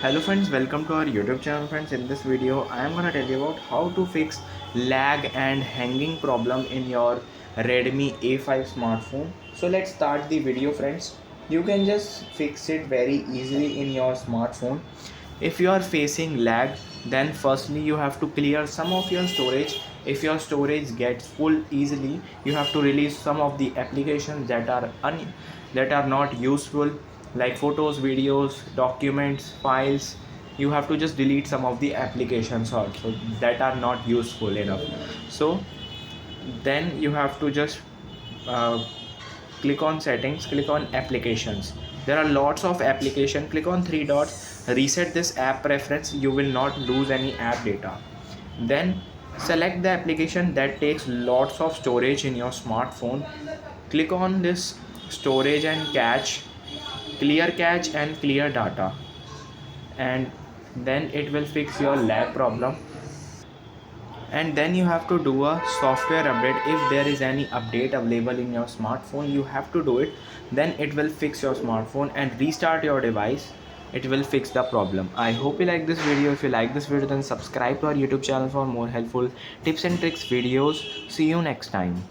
Hello friends, welcome to our YouTube channel friends. In this video I am gonna tell you about how to fix lag and hanging problem in your Redmi A5 smartphone. So let's start the video friends. You can just fix it very easily in your smartphone. If you are facing lag, then firstly you have to clear some of your storage. If your storage gets full easily, you have to release some of the applications that are not useful, like photos, videos, documents, files. You have to just delete some of the applications also that are not useful enough. So then you have to just uh, click on settings, click on applications. There are lots of application. Click on three dots, reset this app preference. You will not lose any app data. Then select the application that takes lots of storage in your smartphone. Click on this storage and cache, clear cache and clear data, and then it will fix your lag problem. And then you have to do a software update. If there is any update available in your smartphone, you have to do it. Then it will fix your smartphone and restart your device. It will fix the problem. I hope you like this video. If you like this video, then subscribe to our YouTube channel for more helpful tips and tricks videos. See you next time.